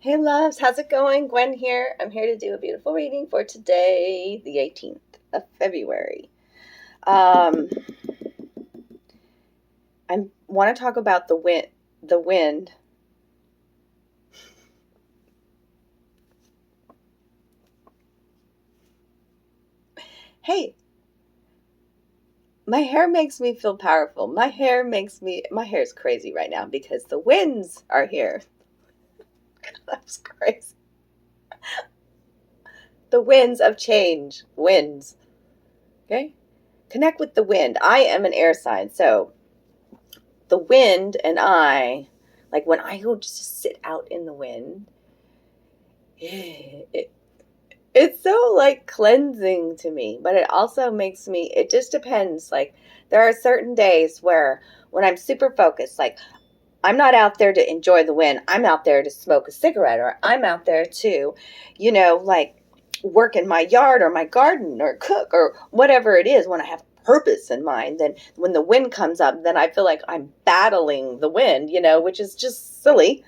Hey loves, how's it going? Gwen here. I'm here to do a beautiful reading for today, the 18th of February. I want to talk about the wind. The wind. Hey, my hair makes me feel powerful. My hair is crazy right now because the winds are here. That's crazy. The winds of change. Winds. Okay? Connect with the wind. I am an air sign, so the wind and I, like when I go just sit out in the wind, it's so like cleansing to me, but it also makes me, it just depends. Like there are certain days where when I'm super focused, like I'm not out there to enjoy the wind. I'm out there to smoke a cigarette, or I'm out there to, like work in my yard or my garden or cook or whatever it is when I have purpose in mind. Then when the wind comes up, then I feel like I'm battling the wind, which is just silly.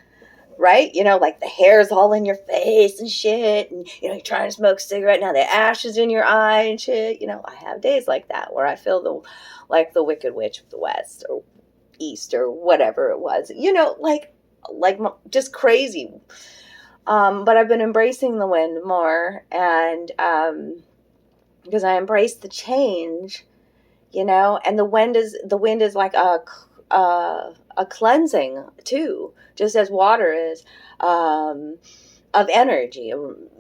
Right? Like the hair's all in your face and shit. And, you're trying to smoke a cigarette. Now the ash is in your eye and shit. I have days like that where I feel like the Wicked Witch of the West or East or whatever it was, like just crazy. But I've been embracing the wind more. And, because I embrace the change, and the wind is like a cleansing too, just as water is, of energy.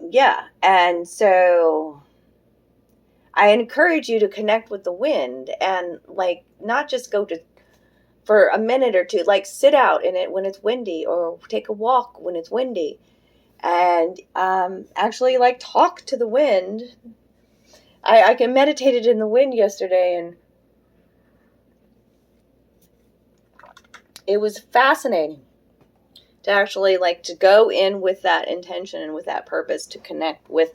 Yeah. And so I encourage you to connect with the wind and like not just go to for a minute or two, like sit out in it when it's windy or take a walk when it's windy and actually like talk to the wind. I meditated in the wind yesterday and it was fascinating to actually like to go in with that intention and with that purpose to connect with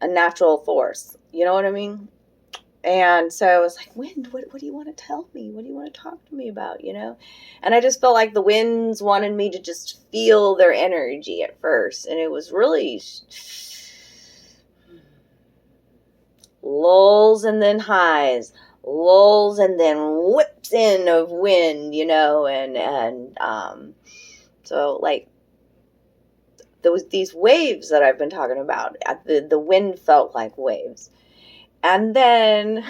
a natural force. You know what I mean? And so I was like, wind, what do you want to tell me? What do you want to talk to me about? And I just felt like the winds wanted me to just feel their energy at first. And it was really lulls and then highs, lulls and then whips in of wind, so like there was these waves that I've been talking about. The wind felt like waves. And then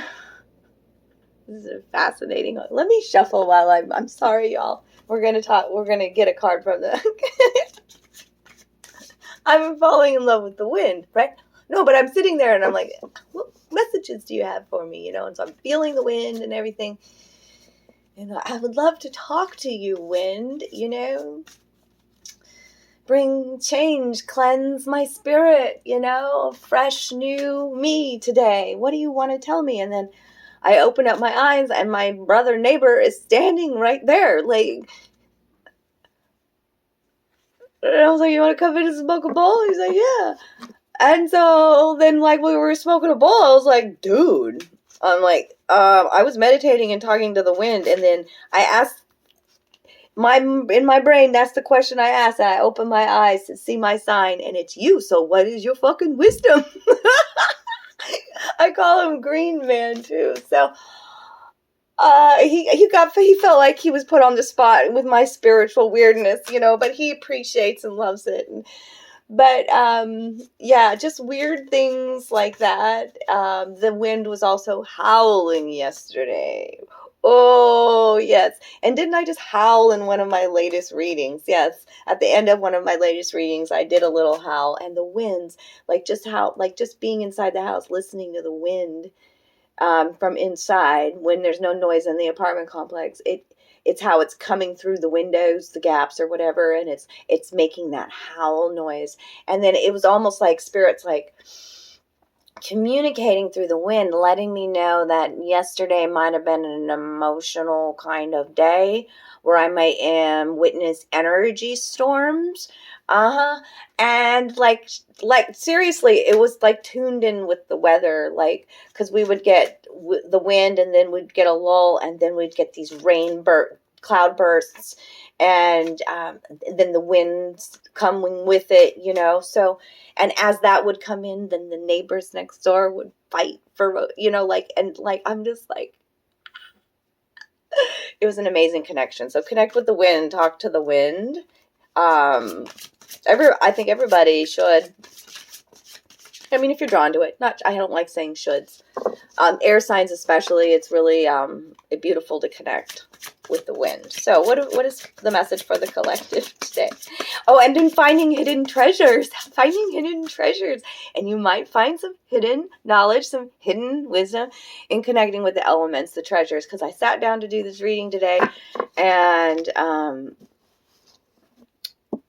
this is fascinating. Let me shuffle while I'm sorry, y'all. We're gonna get a card from the I'm falling in love with the wind, right? No, but I'm sitting there and I'm like, what messages do you have for me? And so I'm feeling the wind and everything. And I would love to talk to you, wind, bring change, cleanse my spirit, fresh new me today. What do you want to tell me? And then I open up my eyes and my brother neighbor is standing right there. Like, and I was like, you want to come in and smoke a bowl? He's like, yeah. And so then like we were smoking a bowl, I was like, dude, I'm like, I was meditating and talking to the wind. And then I asked in my brain, that's the question I asked. And I opened my eyes to see my sign and it's you. So what is your fucking wisdom? I call him Green Man too. So he felt like he was put on the spot with my spiritual weirdness, but he appreciates and loves it. But yeah, just weird things like that. The wind was also howling yesterday. Oh, yes. And didn't I just howl in one of my latest readings? Yes. At the end of one of my latest readings, I did a little howl. And the winds, like just being inside the house, listening to the wind from inside when there's no noise in the apartment complex. It's how it's coming through the windows, the gaps or whatever, and it's making that howl noise. And then it was almost like spirits like communicating through the wind, letting me know that yesterday might have been an emotional kind of day where I might witness energy storms. And like seriously, it was like tuned in with the weather, like, because we would get the wind and then we'd get a lull and then we'd get these cloudbursts, and then the winds coming with it, you know. So, and as that would come in, then the neighbors next door would fight for, you know, like, and like, I'm just like, it was an amazing connection. So connect with the wind, talk to the wind. I think everybody should. I mean, if you're drawn to it, I don't like saying shoulds. Air signs especially, it's really beautiful to connect with the wind. So what is the message for the collective today? Oh, and in finding hidden treasures. And you might find some hidden knowledge, some hidden wisdom in connecting with the elements, the treasures. Because I sat down to do this reading today, and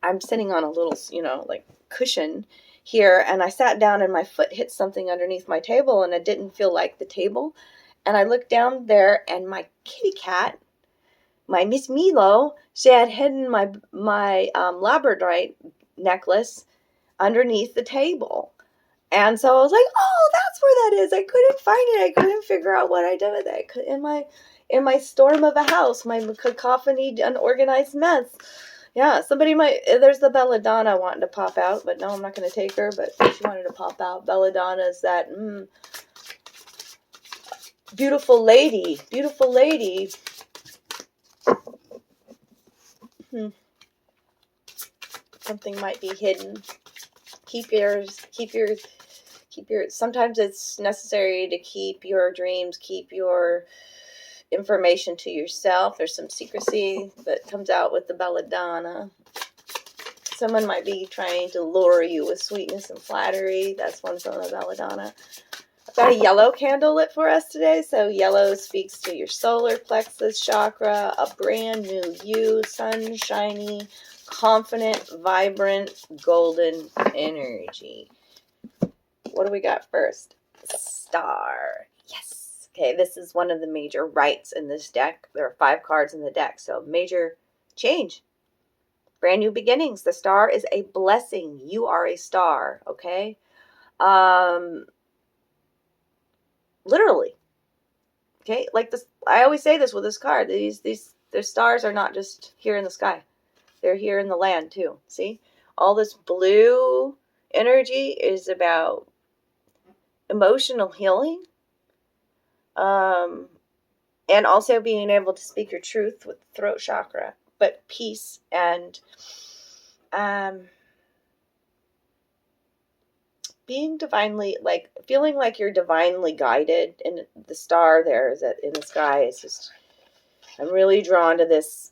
I'm sitting on a little, you know, like cushion here, and I sat down and my foot hit something underneath my table, and it didn't feel like the table. And I looked down there, and my kitty cat, my Miss Milo, she had hidden my labradorite necklace underneath the table. And so I was like, oh, that's where that is. I couldn't find it. I couldn't figure out what I did with it. In my storm of a house, my cacophony, unorganized mess. Yeah, somebody might, there's the belladonna wanting to pop out, but no, I'm not going to take her, but she wanted to pop out. Belladonna is that beautiful lady. Something might be hidden. Keep your, sometimes it's necessary to keep your dreams, keep your information to yourself. There's some secrecy that comes out with the belladonna. Someone might be trying to lure you with sweetness and flattery. That's one from the belladonna. I've got a yellow candle lit for us today. So yellow speaks to your solar plexus chakra, a brand new you, sunshiny, confident, vibrant, golden energy. What do we got first? Star. Yes. Okay, this is one of the major rights in this deck. There are 5 cards in the deck, so major change. Brand new beginnings. The star is a blessing. You are a star, okay? Literally. Okay, like this, I always say this with this card. The stars are not just here in the sky. They're here in the land too. See? All this blue energy is about emotional healing. And also being able to speak your truth with the throat chakra, but peace and being divinely, like feeling like you're divinely guided. And the star there is in the sky is just, I'm really drawn to this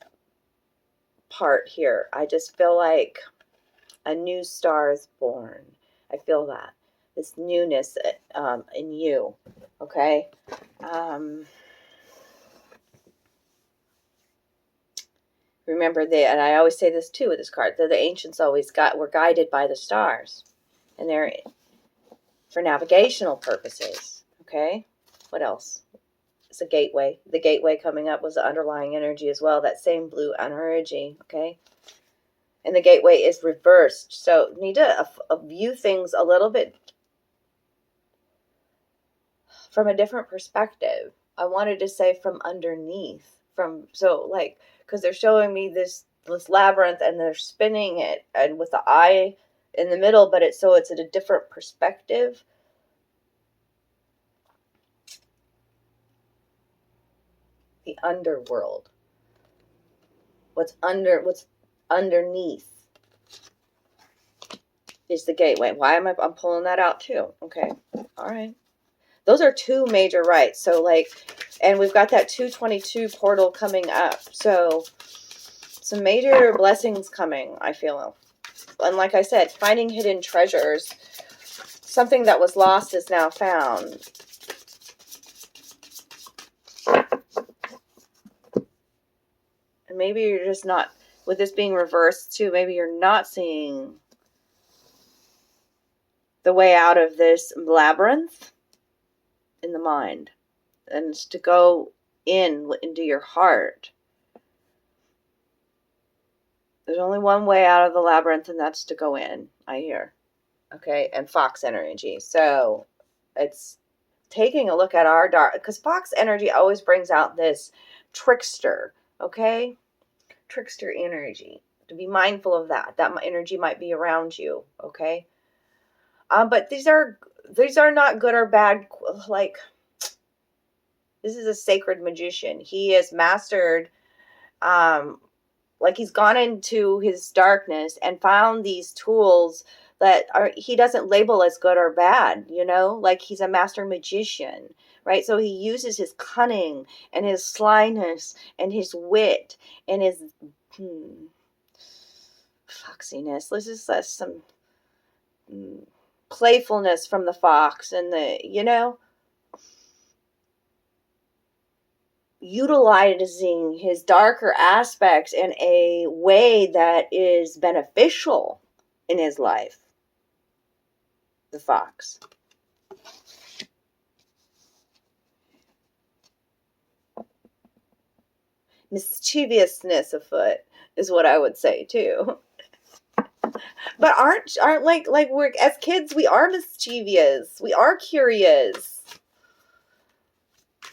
part here. I just feel like a new star is born. I feel that this newness in you. Okay. Remember and I always say this too with this card, that the ancients were guided by the stars, and they're for navigational purposes. Okay, what else? It's a gateway. The gateway coming up was the underlying energy as well, that same blue energy. Okay, and the gateway is reversed, so need to view things a little bit from a different perspective. I wanted to say from underneath, because they're showing me this labyrinth and they're spinning it and with the eye in the middle, but it's at a different perspective. The underworld. What's underneath is the gateway. Why am I'm pulling that out too? Okay. All right. Those are 2 major rights. So and we've got that 222 portal coming up. So some major blessings coming, I feel. And like I said, finding hidden treasures. Something that was lost is now found. And maybe you're just not, with this being reversed too, maybe you're not seeing the way out of this labyrinth in the mind. And it's to go into your heart. There's only one way out of the labyrinth, and that's to go in, I hear. Okay, and fox energy. So it's taking a look at our dark, because fox energy always brings out this trickster. Okay? Trickster energy. To be mindful of that. That energy might be around you. Okay? But these are not good or bad. Like, this is a sacred magician. He has mastered, like, he's gone into his darkness and found these tools that he doesn't label as good or bad, like he's a master magician, right? So he uses his cunning and his slyness and his wit and his foxiness. This is some playfulness from the fox and utilizing his darker aspects in a way that is beneficial in his life. The fox. Mischievousness afoot is what I would say too. But aren't like we're, as kids, we are mischievous. We are curious.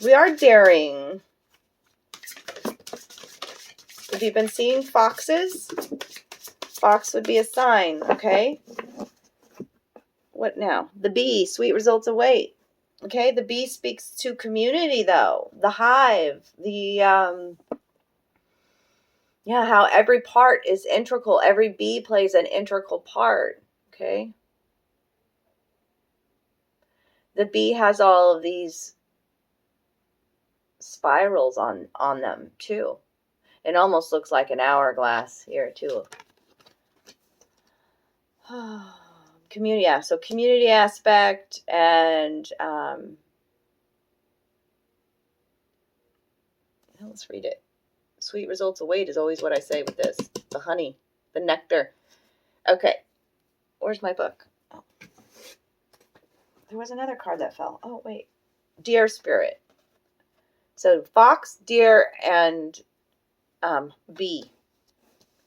We are daring. Have you been seeing foxes? Fox would be a sign, okay? What now? The bee, sweet results await. Okay, the bee speaks to community, though. The hive, how every part is integral. Every bee plays an integral part, okay? The bee has all of these spirals on them, too. It almost looks like an hourglass here, too. Community, yeah. So community aspect and let's read it. Sweet results await is always what I say with this. The honey, the nectar. Okay, where's my book? Oh. There was another card that fell. Oh, wait. Deer spirit. So fox, deer, and bee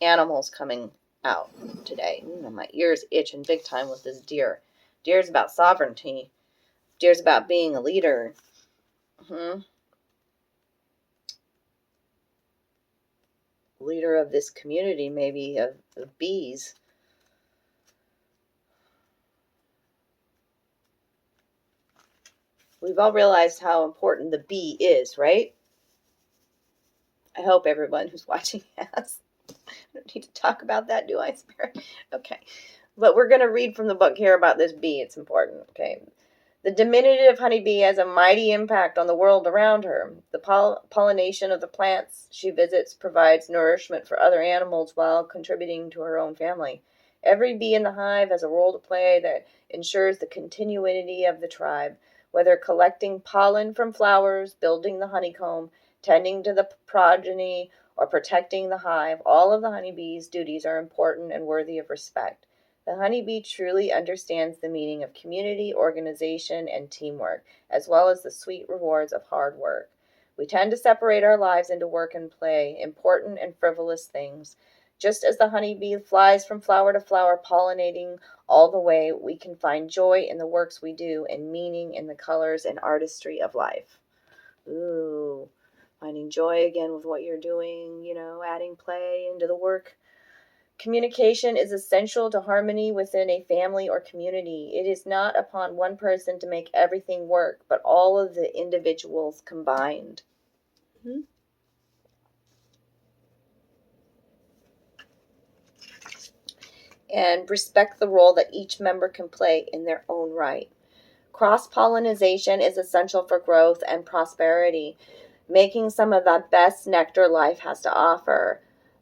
animals coming out today. My ears itching big time with this deer. Deer's about sovereignty. Deer's about being a leader. Leader of this community, maybe, of bees. We've all realized how important the bee is, right? I hope everyone who's watching has. I don't need to talk about that, do I, Spirit? Okay. But we're going to read from the book here about this bee. It's important, okay? The diminutive honeybee has a mighty impact on the world around her. The pollination of the plants she visits provides nourishment for other animals while contributing to her own family. Every bee in the hive has a role to play that ensures the continuity of the tribe, whether collecting pollen from flowers, building the honeycomb, tending to the progeny, or protecting the hive. All of the honeybee's duties are important and worthy of respect. The honeybee truly understands the meaning of community, organization, and teamwork, as well as the sweet rewards of hard work. We tend to separate our lives into work and play, important and frivolous things. Just as the honeybee flies from flower to flower, pollinating all the way, we can find joy in the works we do and meaning in the colors and artistry of life. Ooh, finding joy again with what you're doing, adding play into the work. Communication is essential to harmony within a family or community. It is not upon one person to make everything work, but all of the individuals combined. And respect the role that each member can play in their own right. Cross-pollination is essential for growth and prosperity, making some of the best nectar life has to offer.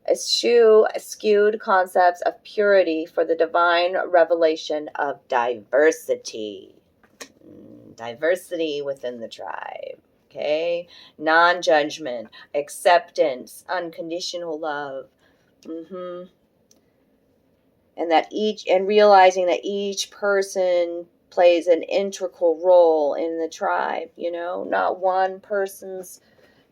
Eschew skewed concepts of purity for the divine revelation of diversity. Diversity within the tribe. Okay? Non-judgment, acceptance, unconditional love. And realizing that each person plays an integral role in the tribe, not one person's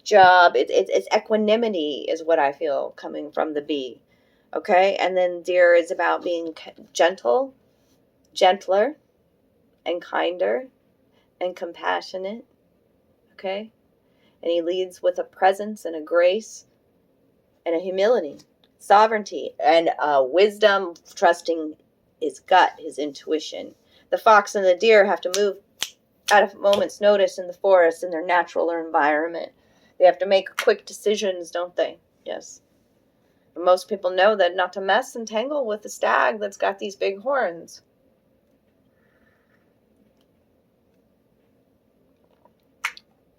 job. It's equanimity is what I feel coming from the bee. Okay? And then deer is about being gentler, and kinder, and compassionate. Okay? And he leads with a presence and a grace and a humility, sovereignty, and wisdom, trusting his gut, his intuition. The fox and the deer have to move at a moment's notice in the forest in their natural environment. They have to make quick decisions, don't they? Yes. And most people know that not to mess and tangle with the stag that's got these big horns.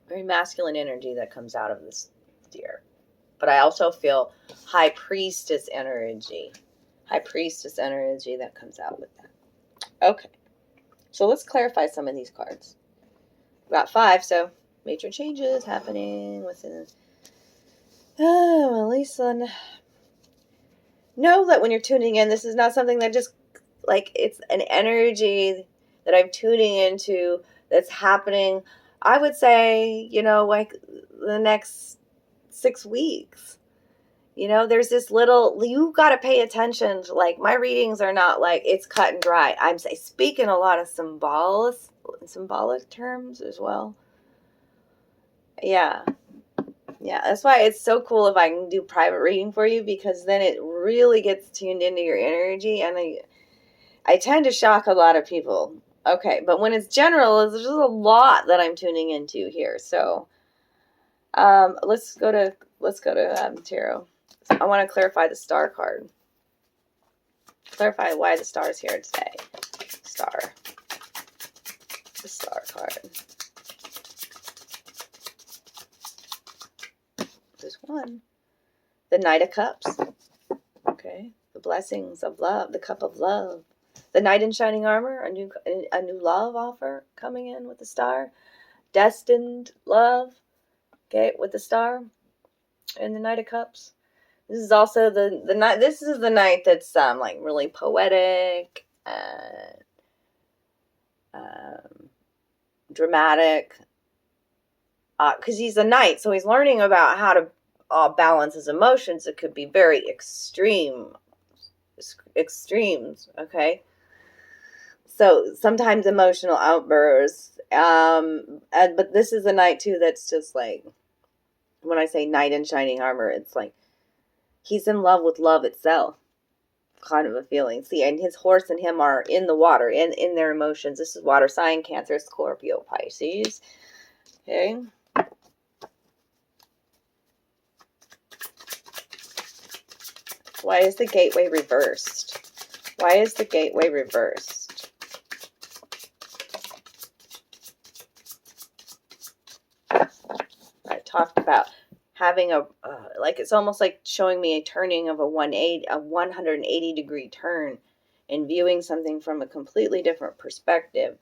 Very masculine energy that comes out of this deer. But I also feel high priestess energy. High priestess energy that comes out with that. Okay. So let's clarify some of these cards. About 5, so major changes happening within. Oh, well, Lisa. Know that when you're tuning in, this is not something that just, like, it's an energy that I'm tuning into that's happening, I would say, like the next 6 weeks. There's this little, you got to pay attention to, like, my readings are not like it's cut and dry. I'm speaking a lot of symbolic terms as well. Yeah, that's why it's so cool if I can do private reading for you, because then it really gets tuned into your energy, and I tend to shock a lot of people. Okay, but when it's general, there's just a lot that I'm tuning into here. So, let's go to tarot. I want to clarify the star card. Clarify why the star is here today. Star. The star card. There's one. The Knight of Cups. Okay. The blessings of love. The cup of love. The Knight in Shining Armor. A new love offer coming in with the star. Destined love. Okay, with the star. And the Knight of Cups. This is also the night. This is the night that's like really poetic and dramatic. Because he's a knight, so he's learning about how to balance his emotions. It could be very extremes. Okay. So sometimes emotional outbursts. But this is a night too that's just like, when I say knight in shining armor, it's like he's in love with love itself, kind of a feeling. See, and his horse and him are in the water, in their emotions. This is water sign, Cancer, Scorpio, Pisces. Okay. Why is the gateway reversed? Why is the gateway reversed? I talked about having a, like, it's almost like showing me a turning of a 180 degree turn and viewing something from a completely different perspective.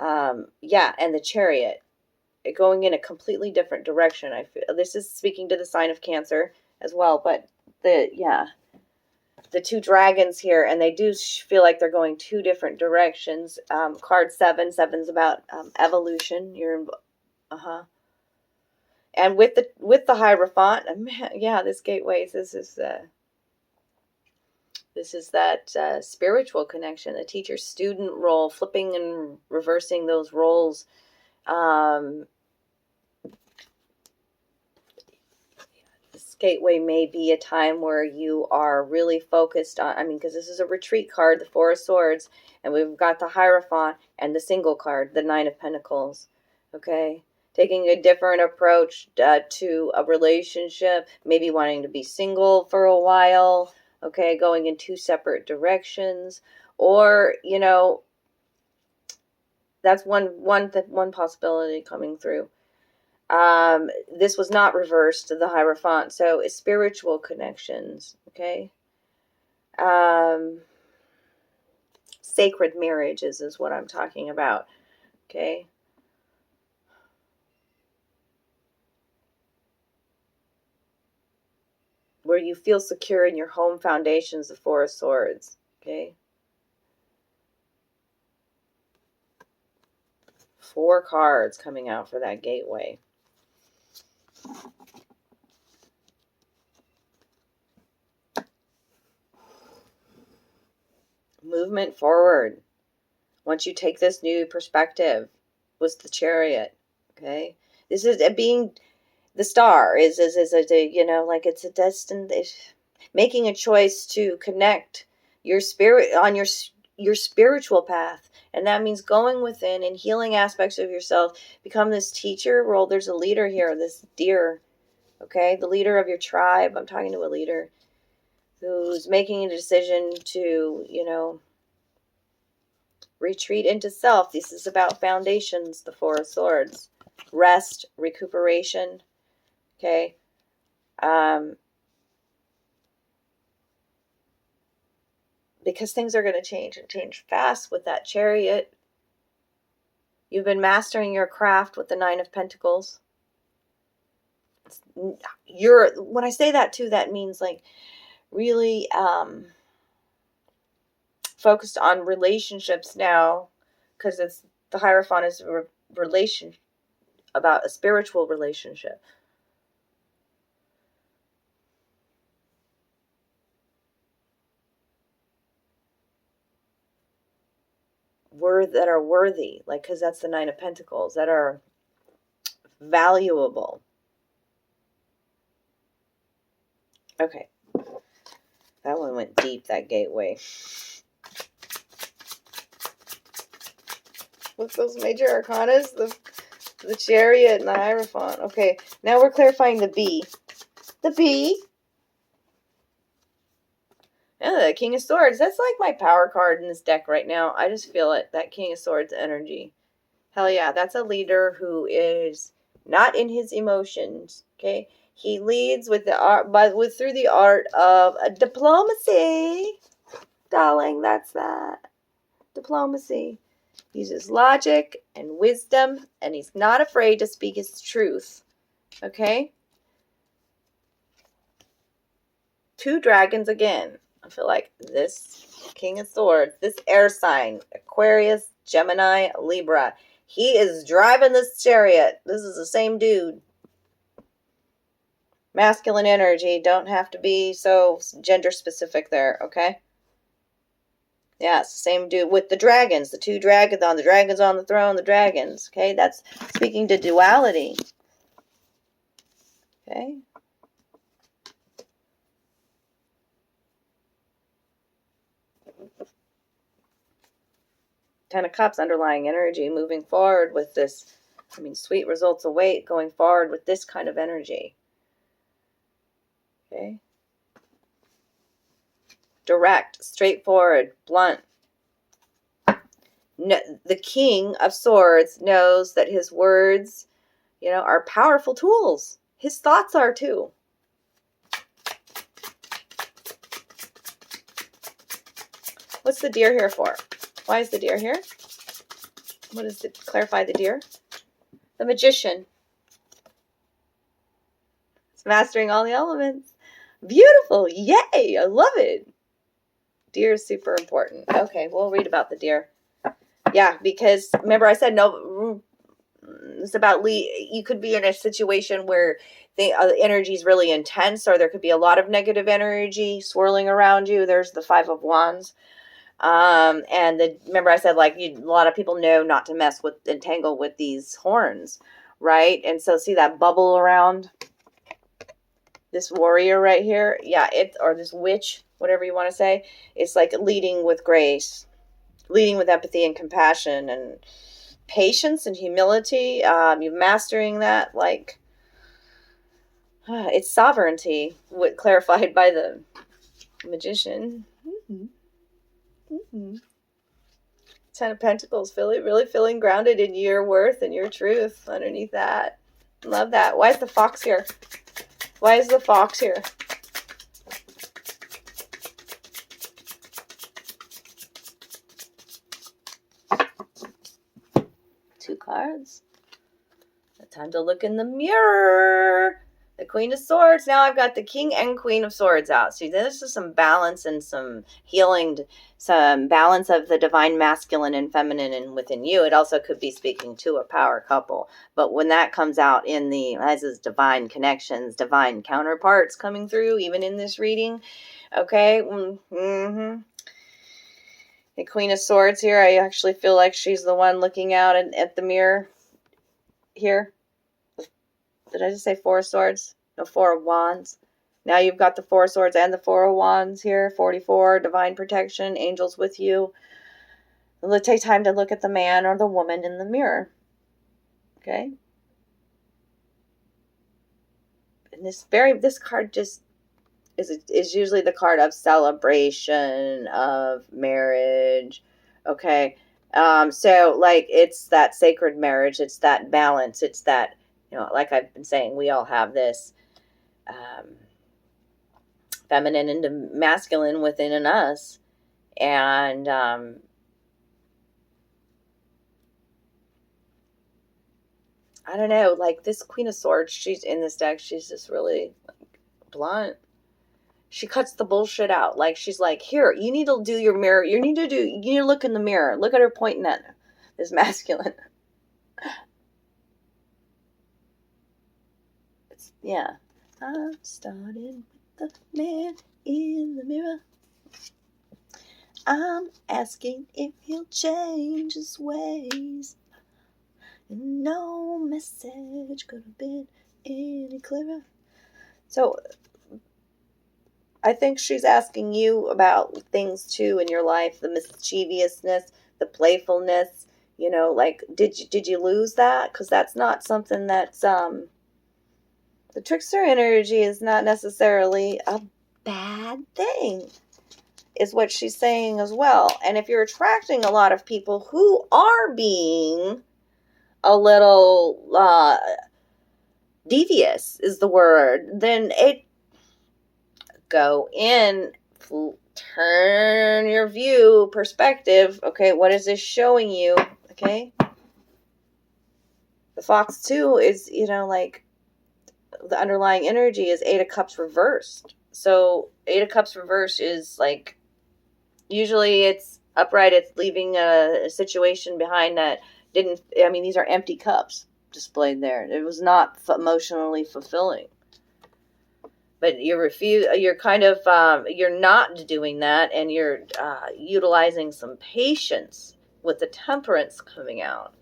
Yeah, and the Chariot, going in a completely different direction. I feel this is speaking to the sign of Cancer as well, but the two dragons here, and they do feel like they're going 2 different directions. Card 7's about evolution. You're and with the Hierophant, yeah, this gateway, this is that spiritual connection, the teacher-student role, flipping and reversing those roles. This gateway may be a time where you are really focused on, because this is a retreat card, the 4 of Swords, and we've got the Hierophant and the single card, the 9 of Pentacles. Okay? Taking a different approach to a relationship, maybe wanting to be single for a while, okay, going in 2 separate directions, or, that's one possibility coming through. This was not reversed to the Hierophant, so it's spiritual connections, okay? Sacred marriages is what I'm talking about, okay? Where you feel secure in your home foundations, the 4 of Swords, okay? 4 cards coming out for that gateway. Movement forward. Once you take this new perspective, was the Chariot, okay? This is being the star is a, you know, like it's a destined, making a choice to connect your spirit on your spiritual path. And that means going within and healing aspects of yourself. Become this teacher role. There's a leader here, this deer, okay? The leader of your tribe. I'm talking to a leader who's making a decision to, you know, retreat into self. This is about foundations, the Four of Swords. Rest, recuperation, okay? Because things are going to change and change fast with that Chariot. You've been mastering your craft with the Nine of Pentacles. When I say that too, that means like really focused on relationships now, because it's the Hierophant is a relation, about a spiritual relationship. That are worthy, like, because that's the Nine of Pentacles, that are valuable. Okay, that one went deep, that gateway. What's those major arcanas? The Chariot and the Hierophant. Okay, now we're clarifying the B. The B. Yeah, the King of Swords. That's like my power card in this deck right now. I just feel it. That King of Swords energy. Hell yeah, that's a leader who is not in his emotions. Okay, he leads with the art, through the art of diplomacy, darling. That's that diplomacy. He uses logic and wisdom, and he's not afraid to speak his truth. Okay. Two dragons again. I feel like this King of Swords, this air sign, Aquarius, Gemini, Libra. He is driving this chariot. This is the same dude. Masculine energy. Don't have to be so gender specific there, okay? Yeah, it's the same dude with the dragons. The two dragons on the throne, the dragons. Okay, that's speaking to duality. Okay. Ten of Cups, underlying energy, moving forward with this. I mean, sweet results await going forward with this kind of energy. Okay. Direct, straightforward, blunt. No, the King of Swords knows that his words, you know, are powerful tools. His thoughts are too. What's the deer here for? Why is the deer here? What does it clarify the deer? The Magician. It's mastering all the elements. Beautiful. Yay. I love it. Deer is super important. Okay, we'll read about the deer. Yeah, because remember I said no. It's about you could be in a situation where the energy is really intense, or there could be a lot of negative energy swirling around you. There's the Five of Wands. And remember I said, like, a lot of people know not to entangle with these horns, right? And so see that bubble around this warrior right here? Yeah, or this witch, whatever you want to say. It's like leading with grace, leading with empathy and compassion and patience and humility. You're mastering that, like, it's sovereignty, clarified by the Magician. Ten of Pentacles, really feeling grounded in your worth and your truth underneath that. Love that. Why is the fox here? Why is the fox here? Two cards. Time to look in the mirror. The Queen of Swords. Now I've got the King and Queen of Swords out. See, this is some balance and some healing, some balance of the divine masculine and feminine and within you. It also could be speaking to a power couple. But when that comes out as is divine connections, divine counterparts coming through, even in this reading, okay? The Queen of Swords here, I actually feel like she's the one looking out at the mirror here. Did I just say Four of Swords? No, Four of Wands. Now you've got the Four of Swords and the Four of Wands here. 44, divine protection, angels with you. Let's take time to look at the man or the woman in the mirror. Okay? And this card just is usually the card of celebration, of marriage. Okay? So like it's that sacred marriage, it's that balance, it's that, like I've been saying, we all have this feminine and masculine within us. And I don't know, like this Queen of Swords, she's in this deck, she's just really like blunt. She cuts the bullshit out. Like she's like, here, you need to do your mirror. You need to look in the mirror. Look at her pointing at this masculine. Yeah. I started with the man in the mirror. I'm asking if he'll change his ways. And no message could have been any clearer. So I think she's asking you about things too in your life, the mischievousness, the playfulness, like did you lose that? Because that's not something that's the trickster energy is not necessarily a bad thing, is what she's saying as well. And if you're attracting a lot of people who are being a little devious is the word, then it go in, turn your view, perspective. Okay, what is this showing you? Okay. The Fox too is, like the underlying energy is Eight of Cups reversed. So Eight of Cups reversed is like, usually it's upright, it's leaving a situation behind that these are empty cups displayed there. It was not emotionally fulfilling. But you're kind of, you're not doing that, and you're utilizing some patience with the Temperance coming out.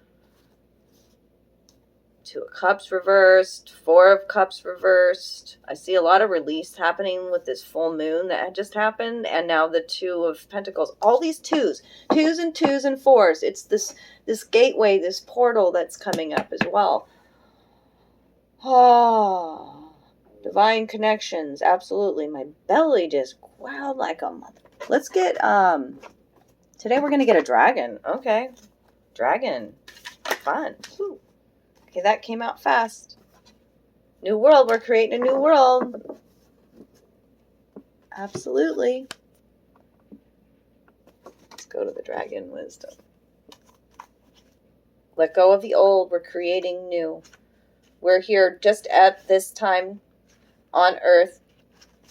Two of Cups reversed, Four of Cups reversed. I see a lot of release happening with this full moon that had just happened, and now the Two of Pentacles. All these twos and fours. It's this gateway, this portal that's coming up as well. Oh, divine connections, absolutely. My belly just growled like a mother. Let's get today we're gonna get a dragon. Okay, dragon, fun. Woo. Okay, that came out fast. New world, we're creating a new world. Absolutely. Let's go to the dragon wisdom. Let go of the old, we're creating new. We're here just at this time on earth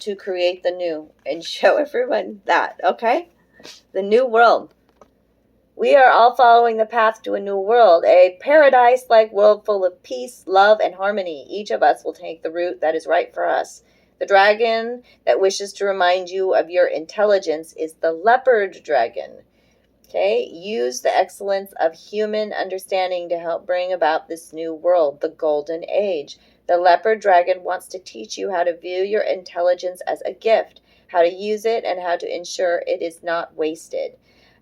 to create the new and show everyone that, okay? The new world. We are all following the path to a new world, a paradise-like world full of peace, love, and harmony. Each of us will take the route that is right for us. The dragon that wishes to remind you of your intelligence is the leopard dragon. Okay, use the excellence of human understanding to help bring about this new world, the golden age. The leopard dragon wants to teach you how to view your intelligence as a gift, how to use it, and how to ensure it is not wasted.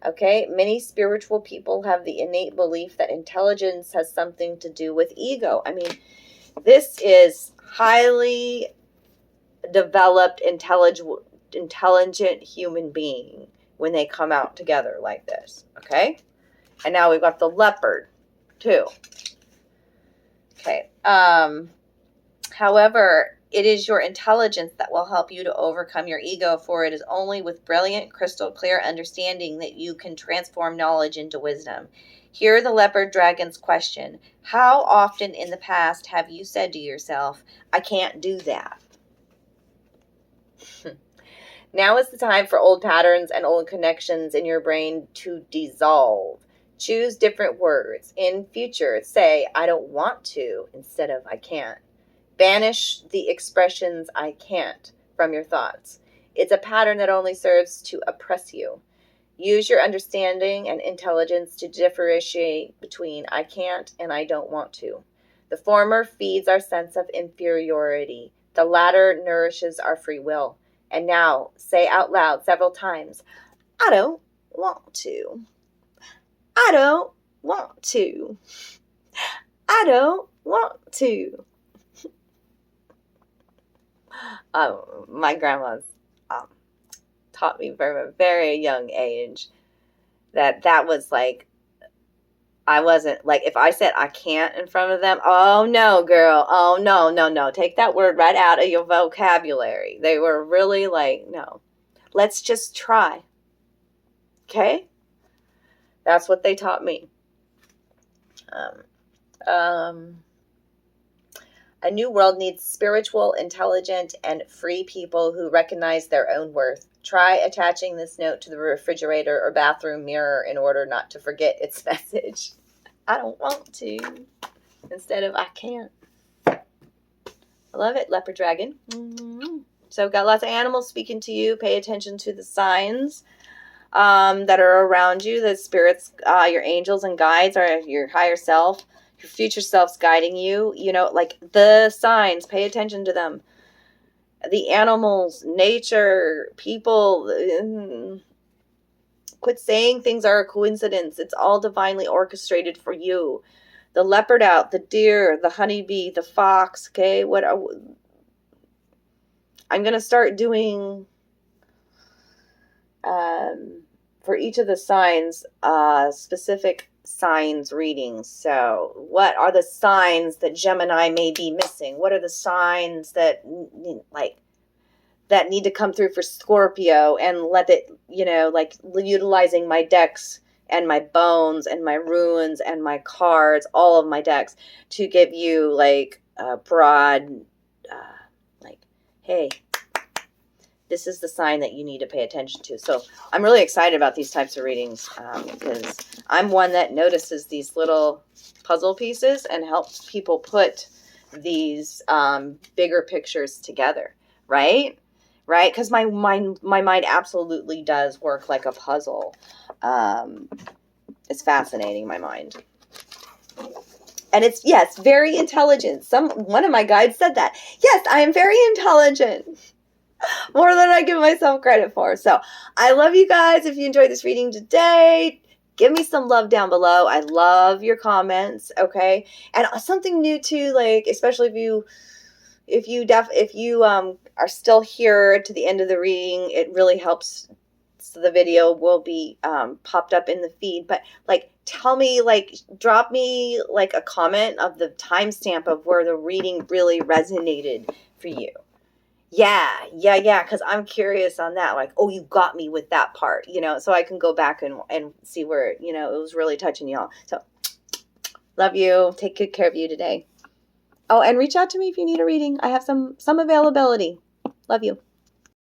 Okay, many spiritual people have the innate belief that intelligence has something to do with ego. This is highly developed, intelligent human being when they come out together like this, okay? And now we've got the leopard, too. Okay, however, it is your intelligence that will help you to overcome your ego, for it is only with brilliant, crystal clear understanding that you can transform knowledge into wisdom. Hear the leopard dragon's question. How often in the past have you said to yourself, I can't do that? Now is the time for old patterns and old connections in your brain to dissolve. Choose different words. In future, say, I don't want to instead of I can't. Banish the expressions I can't from your thoughts. It's a pattern that only serves to oppress you. Use your understanding and intelligence to differentiate between I can't and I don't want to. The former feeds our sense of inferiority. The latter nourishes our free will. And now, say out loud several times, I don't want to. I don't want to. I don't want to. My grandma taught me from a very young age that was like, I wasn't, like, if I said I can't in front of them, oh no, girl, oh no, no, no, take that word right out of your vocabulary. They were really like, no, let's just try. Okay? That's what they taught me. A new world needs spiritual, intelligent, and free people who recognize their own worth. Try attaching this note to the refrigerator or bathroom mirror in order not to forget its message. I don't want to, instead of I can't. I love it, leopard dragon. Mm-hmm. So got lots of animals speaking to you. Pay attention to the signs that are around you, the spirits, your angels and guides, or your higher self, your future self's guiding you. You know, like the signs, pay attention to them. The animals, nature, people. Quit saying things are a coincidence. It's all divinely orchestrated for you. The leopard out, the deer, the honeybee, the fox. Okay, I'm gonna start doing for each of the signs specific signs readings. So, what are the signs that Gemini may be missing? What are the signs that need to come through for Scorpio, and let it, like utilizing my decks and my bones and my runes and my cards, all of my decks, to give you like a broad, hey, this is the sign that you need to pay attention to. So I'm really excited about these types of readings because I'm one that notices these little puzzle pieces and helps people put these bigger pictures together, right? Right? Because my mind absolutely does work like a puzzle. It's fascinating, my mind. And it's, yes, very intelligent. One of my guides said that. Yes, I am very intelligent. More than I give myself credit for. So I love you guys. If you enjoyed this reading today, give me some love down below. I love your comments. Okay. And something new too, like, especially if you are still here to the end of the reading, it really helps. So the video will be popped up in the feed, but like, tell me, like, drop me like a comment of the timestamp of where the reading really resonated for you. Yeah, because I'm curious on that. Like, oh, you got me with that part, so I can go back and see where, it was really touching y'all. So, love you. Take good care of you today. Oh, and reach out to me if you need a reading. I have some availability. Love you.